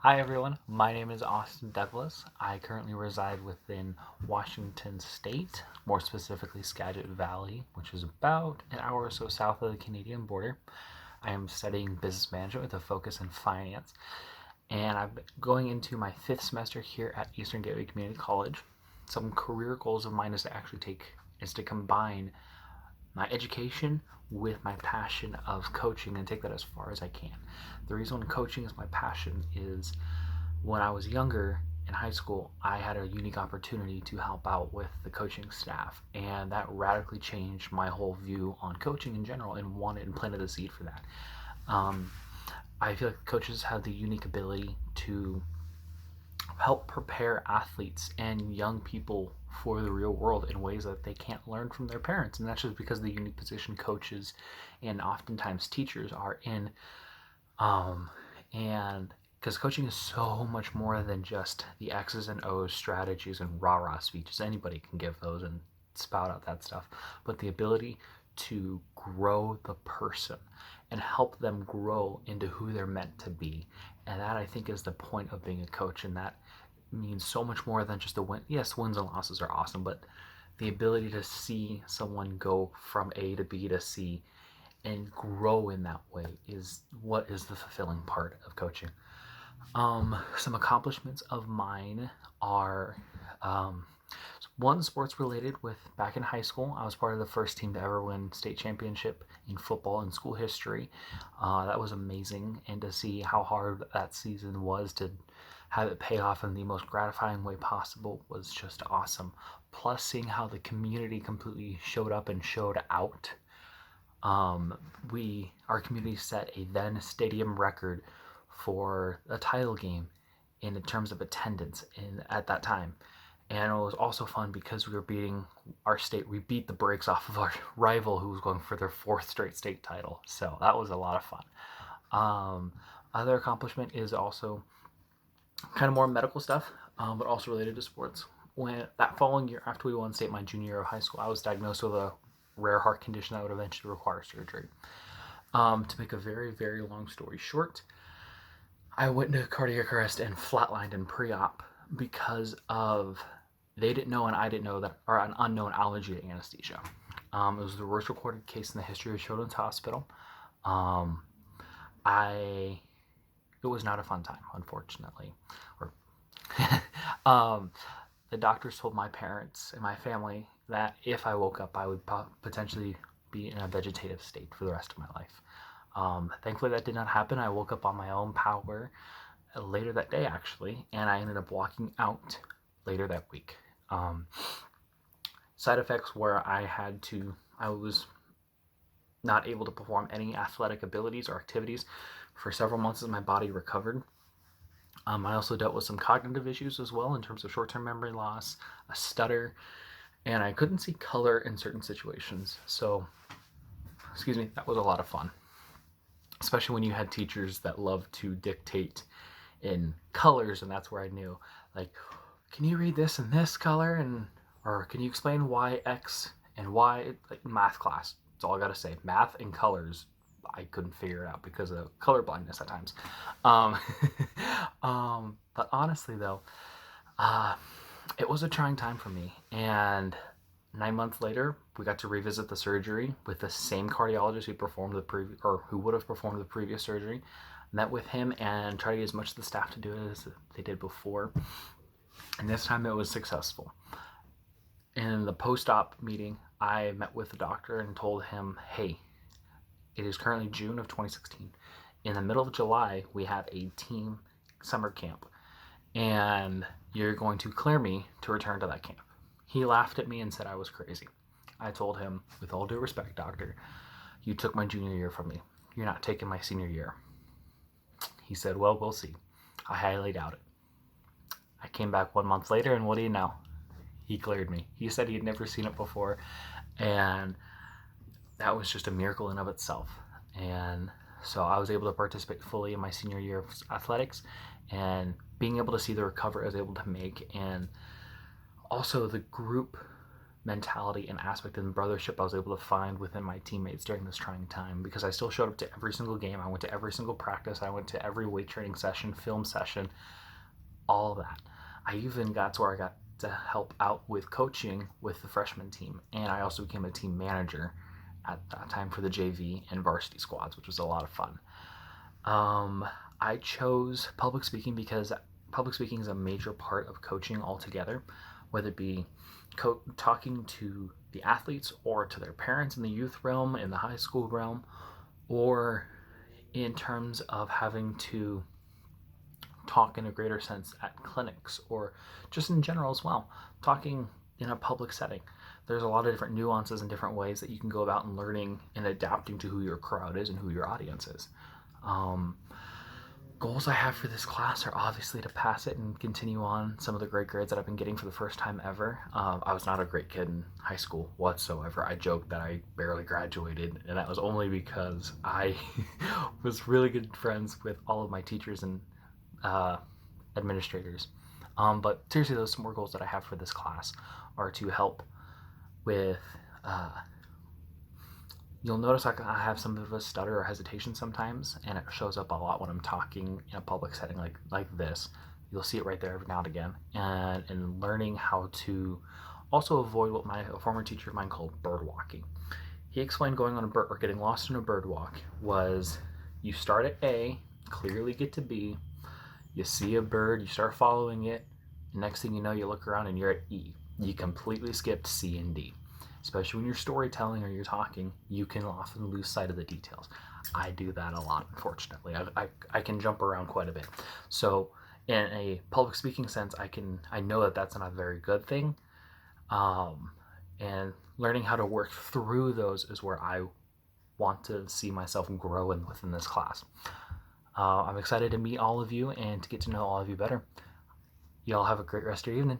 Hi everyone, my name is Austin Douglas. I currently reside within Washington State, more specifically Skagit Valley, which is about an hour or so south of the Canadian border. I am studying business management with a focus in finance, and I'm going into my fifth semester here at Eastern Gateway Community College. Some career goals of mine is to combine my education with my passion of coaching and take that as far as I can. The reason coaching is my passion is when I was younger in high school, I had a unique opportunity to help out with the coaching staff, and that radically changed my whole view on coaching in general and planted the seed for that. Um, I feel like coaches have the unique ability to help prepare athletes and young people for the real world in ways that they can't learn from their parents. And that's just because of the unique position coaches and oftentimes teachers are in. And because coaching is so much more than just the X's and O's strategies and rah rah speeches. Anybody can give those and spout out that stuff. But the ability to grow the person and help them grow into who they're meant to be. And that I think is the point of being a coach. And that means so much more than just a win. Yes, wins and losses are awesome, but the ability to see someone go from A to B to C and grow in that way is what is the fulfilling part of coaching. Some accomplishments of mine are one sports related. With back in high school, I was part of the first team to ever win state championship in football in school history. That was amazing, and to see how hard that season was to have it pay off in the most gratifying way possible was just awesome. Plus, seeing how the community completely showed up and showed out. Our community set a then stadium record for a title game in terms of attendance at that time. And it was also fun because we were beating our state. We beat the brakes off of our rival who was going for their fourth straight state title. So that was a lot of fun. Other accomplishment is also kind of more medical stuff, but also related to sports. When that following year, after we won state my junior year of high school, I was diagnosed with a rare heart condition that would eventually require surgery. To make a very, very long story short, I went into cardiac arrest and flatlined in pre-op because of they didn't know and I didn't know that, or an unknown allergy to anesthesia. It was the worst recorded case in the history of Children's Hospital. Um, I it was not a fun time, unfortunately. Or the doctors told my parents and my family that if I woke up, I would potentially be in a vegetative state for the rest of my life. Thankfully, that did not happen. I woke up on my own power later that day, actually, and I ended up walking out later that week. Side effects where I was not able to perform any athletic abilities or activities for several months as my body recovered. I also dealt with some cognitive issues as well in terms of short term memory loss, a stutter, and I couldn't see color in certain situations. So, that was a lot of fun, especially when you had teachers that loved to dictate in colors, and that's where I knew, like, can you read this in this color, or can you explain why X and Y, like math class. That's all I gotta say. Math and colors, I couldn't figure it out because of color blindness at times. Um, but honestly, though, uh, it was a trying time for me. And 9 months later, we got to revisit the surgery with the same cardiologist who would have performed the previous surgery. Met with him and tried to get as much of the staff to do it as they did before. And this time it was successful. In the post-op meeting, I met with the doctor and told him, hey, it is currently June of 2016. In the middle of July, we have a team summer camp, and you're going to clear me to return to that camp. He laughed at me and said I was crazy. I told him, with all due respect, doctor, you took my junior year from me. You're not taking my senior year. He said, well, we'll see. I highly doubt it. I came back 1 month later, and what do you know? He cleared me. He said he had never seen it before, and that was just a miracle in of itself. And so I was able to participate fully in my senior year of athletics, and being able to see the recovery I was able to make, and also the group mentality and aspect and brothership I was able to find within my teammates during this trying time, because I still showed up to every single game. I went to every single practice. I went to every weight training session, film session, all of that. I even got to where I got to help out with coaching with the freshman team, and I also became a team manager at that time for the JV and varsity squads, which was a lot of fun. I chose public speaking because public speaking is a major part of coaching altogether, whether it be talking to the athletes or to their parents in the youth realm, in the high school realm, or in terms of having to talk in a greater sense at clinics or just in general as well, talking in a public setting. There's a lot of different nuances and different ways that you can go about and learning and adapting to who your crowd is and who your audience is. Goals I have for this class are obviously to pass it and continue on some of the great grades that I've been getting for the first time ever. I was not a great kid in high school whatsoever. I joked that I barely graduated, and that was only because I was really good friends with all of my teachers and administrators. But seriously, those some more goals that I have for this class are to help with you'll notice I have some of a stutter or hesitation sometimes, and it shows up a lot when I'm talking in a public setting like this. You'll see it right there every now and again. And learning how to also avoid what a former teacher of mine called bird walking. He explained going on a bird or getting lost in a bird walk was you start at A, clearly get to B, you see a bird, you start following it, next thing you know, you look around and you're at E. You completely skipped C and D. Especially when you're storytelling or you're talking, you can often lose sight of the details. I do that a lot, unfortunately. I can jump around quite a bit. So in a public speaking sense, I know that that's not a very good thing. And learning how to work through those is where I want to see myself grow within this class. I'm excited to meet all of you and to get to know all of you better. Y'all have a great rest of your evening.